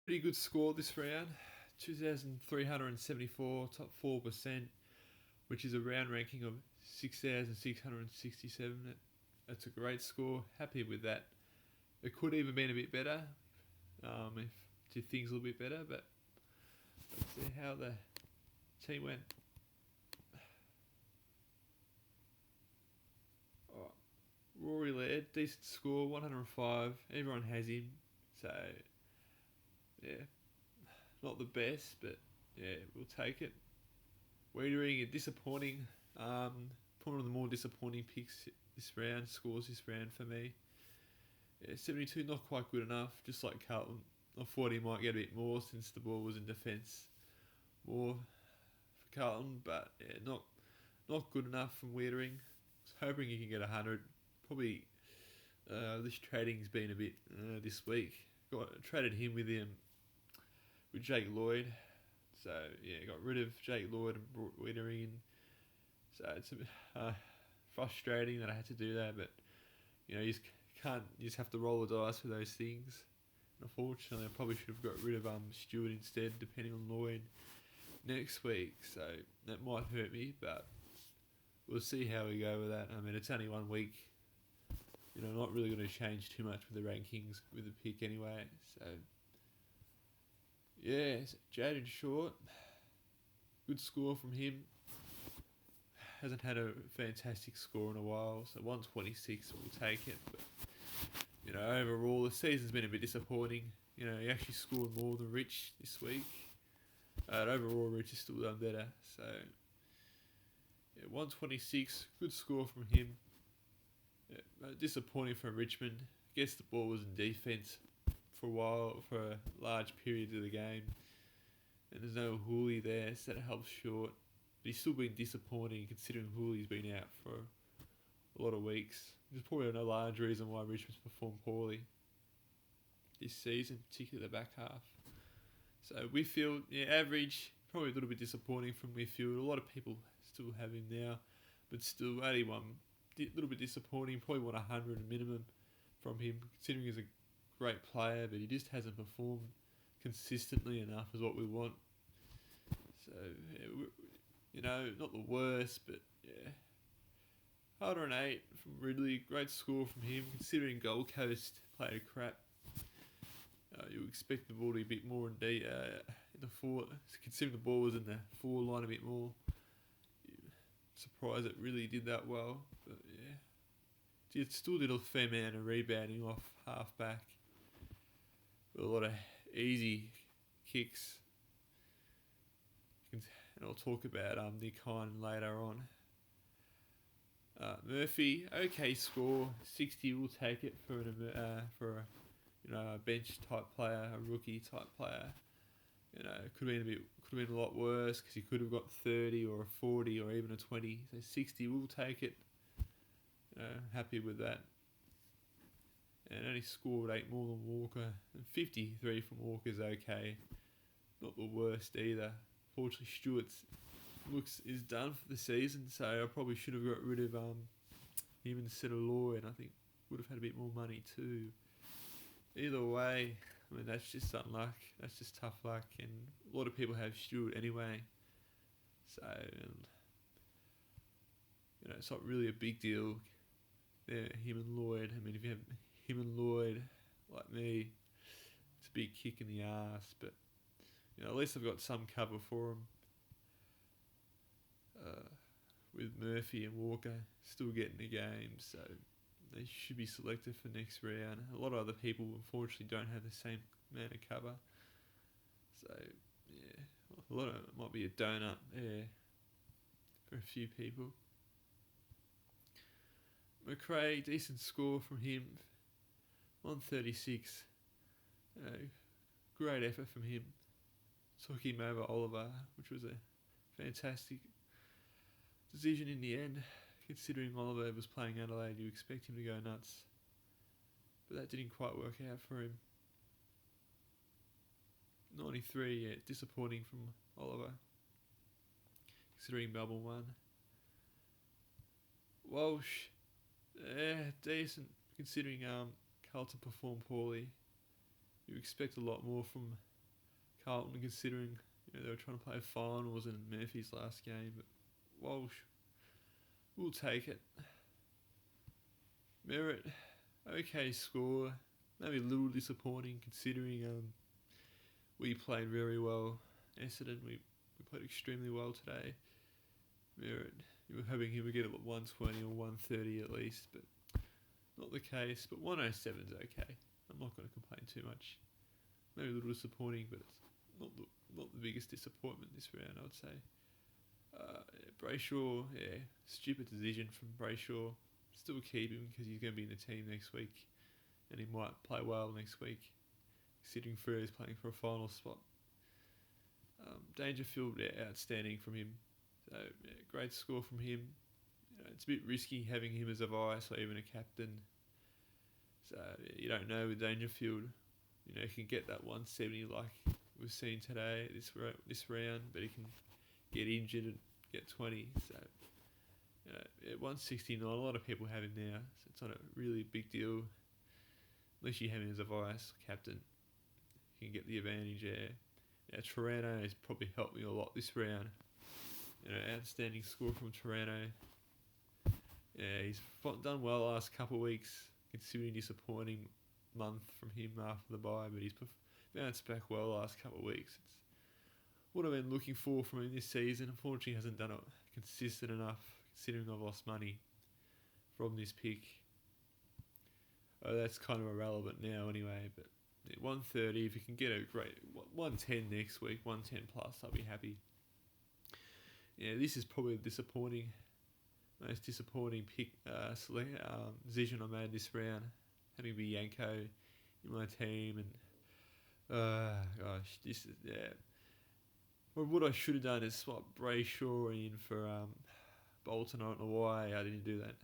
Pretty good score this round, 2,374, top 4%, which is a round ranking of 6,667. That's a great score. Happy with that. It could even been a bit better if did things a little bit better, but let's see how the team went. All right. Rory led, decent score, 105. Everyone has him, so yeah, not the best, but yeah, we'll take it. Wiedering, a disappointing, one of the more disappointing picks this round, scores this round for me. Yeah, 72, not quite good enough, just like Carlton. I thought he might get a bit more since the ball was in defence more for Carlton, but yeah, not good enough from Wiedering. I was hoping he can get 100. Probably this trading's been a bit this week. Traded him with Jake Lloyd. So yeah, got rid of Jake Lloyd and brought Wiedering in. So it's a bit frustrating that I had to do that, but you just can't. You just have to roll the dice with those things. And unfortunately, I probably should have got rid of Stewart instead, depending on Lloyd next week. So that might hurt me, but we'll see how we go with that. I mean, it's only 1 week. Not really going to change too much with the rankings with the pick anyway. So yeah, Jaden Short, good score from him. Hasn't had a fantastic score in a while, so 126 we'll take it. But overall the season's been a bit disappointing. He actually scored more than Rich this week. Overall, Rich has still done better. So yeah, 126, good score from him. Yeah, disappointing from Richmond. I guess the ball was in defence for a while, for a large period of the game, and there's no Hooley there, so that helps short. But he's still been disappointing considering Hooley's been out for a lot of weeks. There's probably a large reason why Richmond's performed poorly this season, particularly the back half. So Whitfield, average, probably a little bit disappointing from Whitfield. A lot of people still have him now, but still 81, a little bit disappointing. Probably want 100 minimum from him, considering he's a great player, but he just hasn't performed consistently enough is what we want. So not the worst, but yeah. 108 from Ridley, great score from him, considering Gold Coast played a crap. You expect the ball to be a bit more in the four, considering the ball was in the forward line a bit more. Surprised it really did that well, but yeah. It still did a fair amount of rebounding off half back with a lot of easy kicks. And I'll talk about Nick Hine later on. Murphy, okay score, 60. We'll take it for a bench type player, a rookie type player. It could have been a lot worse because he could have got 30 or a 40 or even a 20. So 60, we'll take it. Happy with that. And only scored 8 more than Walker. And 53 from Walker's okay. Not the worst either. Fortunately, Stewart's is done for the season, so I probably should have got rid of him instead of Lloyd. I think would have had a bit more money too. Either way, I mean that's just unluck. That's just tough luck, and a lot of people have Stewart anyway. So it's not really a big deal. Him and Lloyd. I mean, if you have him and Lloyd like me, it's a big kick in the arse. But at least I've got some cover for him. With Murphy and Walker still getting the game, so they should be selected for next round. A lot of other people, unfortunately, don't have the same amount of cover. So, yeah, a lot of it might be a donut there for a few people. McRae, decent score from him, 136. Great effort from him. Took him over Oliver, which was a fantastic decision in the end. Considering Oliver was playing Adelaide, you expect him to go nuts. But that didn't quite work out for him. 93, yeah, disappointing from Oliver. Considering Melbourne won. Walsh, decent. Considering Carlton performed poorly. You expect a lot more from Carlton, considering they were trying to play finals in Murphy's last game. But Walsh, we'll take it. Merritt, okay score. Maybe a little disappointing considering we played very well. Essendon, we played extremely well today. Merritt, you were hoping he would get 120 or 130 at least, but not the case. But 107 is okay. I'm not going to complain too much. Maybe a little disappointing, but it's not the biggest disappointment this round, I would say. Brayshaw, stupid decision from Brayshaw. Still keep him because he's going to be in the team next week, and he might play well next week, considering Freya's playing for a final spot. Dangerfield, outstanding from him. So, great score from him. It's a bit risky having him as a vice or even a captain. So, you don't know with Dangerfield. He can get that 170 like we've seen today, this round, but he can get injured and get 20. So, at 169, a lot of people have him now, so it's not a really big deal. Unless you have him as a vice captain, you can get the advantage there. Toronto has probably helped me a lot this round. Outstanding score from Toronto. He's done well last couple of weeks, considering disappointing month from him after the bye, but he's bounced back well last couple of weeks. It's what I've been looking for from him this season. Unfortunately, hasn't done it consistent enough, considering I've lost money from this pick. That's kind of irrelevant now anyway, but 130, if you can get a great 110 next week, 110 plus, I'll be happy. This is probably most disappointing pick decision I made this round, having Bianco in my team, and this is Well, what I should have done is swap Brayshaw in for Bolton. I don't know why I didn't do that.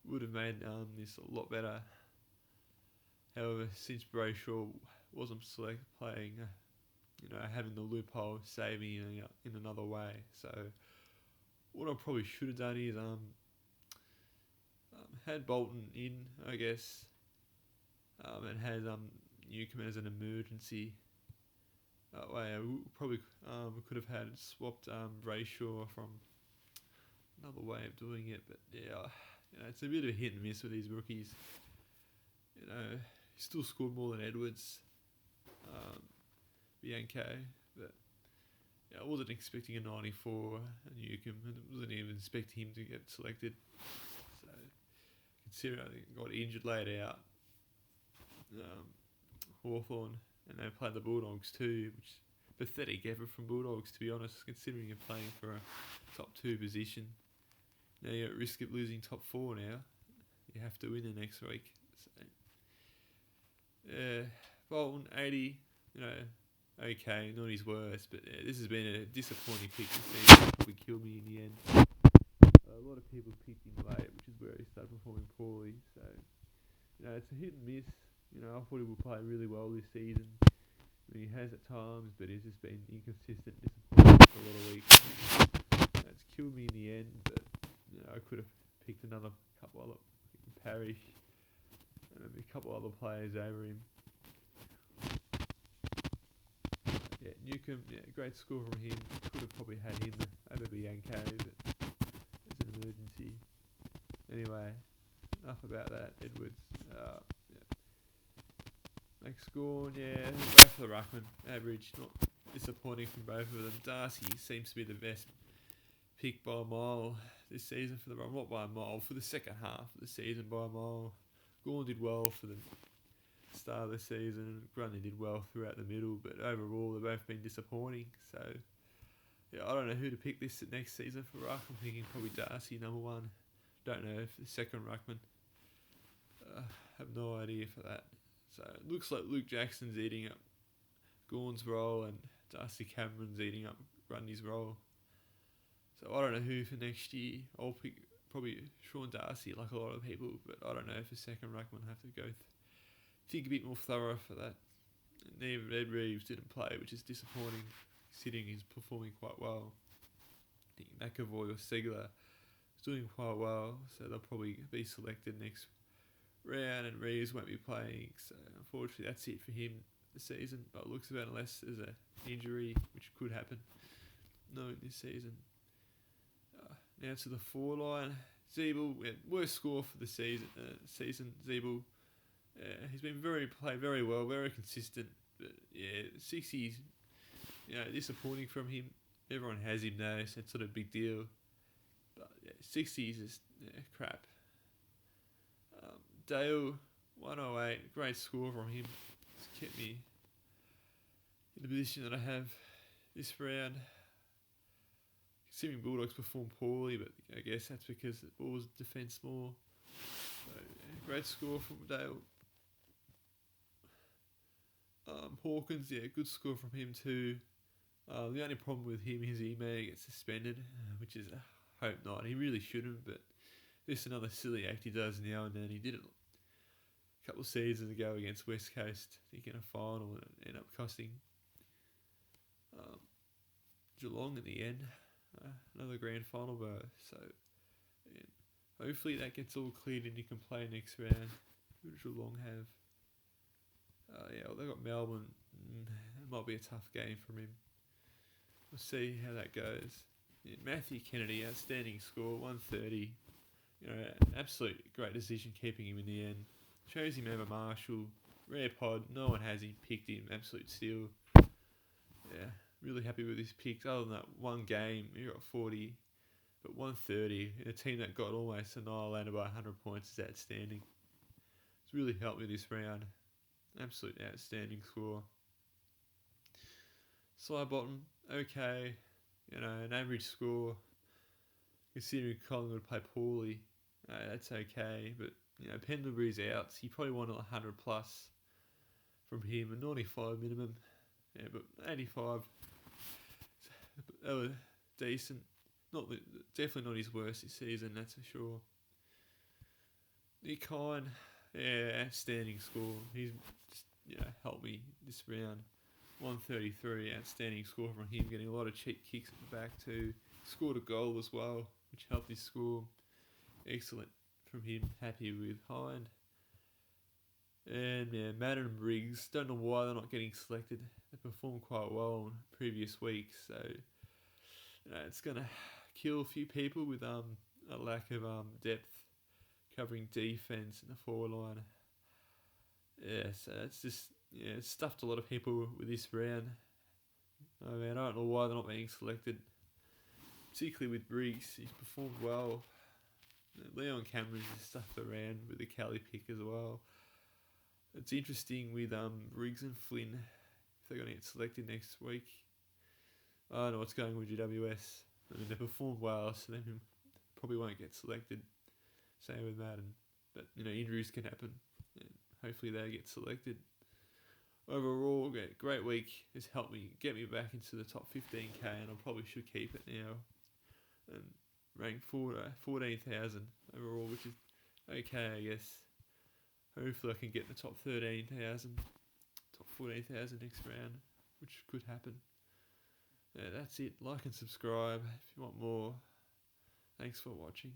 Would have made this a lot better. However, since Brayshaw wasn't playing, having the loophole save me in another way. So what I probably should have done is had Bolton in, I guess, and had Newcomb as an emergency. That way, we could have had swapped Brayshaw from another way of doing it. But it's a bit of a hit and miss with these rookies. He still scored more than Edwards, Bianco, but I wasn't expecting a 94 and Newcomb, and wasn't even expecting him to get selected. So, considering I think got injured late out, Hawthorn, and they played the Bulldogs too, which is pathetic effort from Bulldogs, to be honest, considering you're playing for a top 2 position. Now you're at risk of losing top 4 now. You have to win the next week. So, Bolton, 80, okay, not his worst, but this has been a disappointing pick this season. Probably killed me in the end. A lot of people picked him late, which is where he started performing poorly. So, it's a hit and miss. I thought he would play really well this season. He has at times, but he's just been inconsistent, disappointing for a lot of weeks. It's killed me in the end, but I could have picked another couple other, Parrish, and maybe a couple other players over him. Newcomb, great score from him. Could have probably had him over Bianco, but it's an emergency. Anyway, enough about that. Edwards, Max Gorn, both for the ruckman, average, not disappointing from both of them. Darcy seems to be the best pick by a mile this season for the run, not by a mile, for the second half of the season by a mile. Gorn did well for the start of the season, and Grundy did well throughout the middle, but overall they've both been disappointing. So I don't know who to pick this next season for ruck. I'm thinking probably Darcy number 1. Don't know if the second ruckman. Have no idea for that. So it looks like Luke Jackson's eating up Gorn's role and Darcy Cameron's eating up Grundy's role. So I don't know who for next year. I'll pick probably Sean Darcy, like a lot of people, but I don't know if a second ruckman have to go think a bit more thorough for that. And even Ed Reeves didn't play, which is disappointing, considering he's performing quite well. I think McAvoy or Segler is doing quite well, so they'll probably be selected next round, and Reeves won't be playing. So unfortunately, that's it for him. the season, but it looks about, unless there's an injury, which could happen. No, this season. Now to the 4 line. Zeeble, worst score for the season. Zeeble, he's been played very well, very consistent. But yeah, 60s, disappointing from him. Everyone has him now, so it's not a big deal. But yeah, 60s is crap. Dale, 108, great score from him. It's kept me in the position that I have this round. Considering Bulldogs performed poorly, but I guess that's because the Bulls defence more. So, great score from Dale. Hawkins, good score from him too. The only problem with him is he may get suspended, which is, hope not. He really shouldn't, but this is another silly act he does now and then. He did it a couple of seasons ago against West Coast, I think in a final, and it ended up costing Geelong in the end. Another grand final berth. So hopefully that gets all cleared and you can play next round. Who does Geelong have? They've got Melbourne. It might be a tough game from him. We'll see how that goes. Yeah, Matthew Kennedy, outstanding score, 130. Absolute great decision keeping him in the end. Chose him over Marshall. Rare pod. No one has him. Picked him. Absolute steal. Yeah, really happy with his picks. Other than that one game, he got 40, but 130 in a team that got almost annihilated by 100 points is outstanding. It's really helped me this round. Absolute outstanding score. Sidebottom, okay. An average score. Considering Collingwood play poorly, that's okay. But Pendlebury's out. So you probably want 100 plus from him, a 95 minimum. Yeah, but 85. They were decent. Definitely not his worst this season, that's for sure. Nick Hine, outstanding score. He's just, helped me this round. 133, outstanding score from him, getting a lot of cheap kicks at the back too. Scored a goal as well, which helped his score. Excellent from him. Happy with Hind. And Madden and Briggs, don't know why they're not getting selected. They performed quite well in previous weeks, so it's going to kill a few people with a lack of depth covering defence in the 4 line. So it's just it's stuffed a lot of people with this round. I don't know why they're not being selected, particularly with Briggs. He's performed well. Leon Cameron's just stuffed around with the Cali pick as well. It's interesting with Briggs and Flynn, if they're going to get selected next week. I don't know what's going on with GWS. They performed well, so they probably won't get selected. Same with Madden. But, injuries can happen. And hopefully they get selected. Overall, great week. It's helped me get me back into the top 15k, and I probably should keep it now. And rank 14,000 overall, which is okay, I guess. Hopefully I can get the top 13,000, top 14,000 next round, which could happen. That's it. Like and subscribe if you want more. Thanks for watching.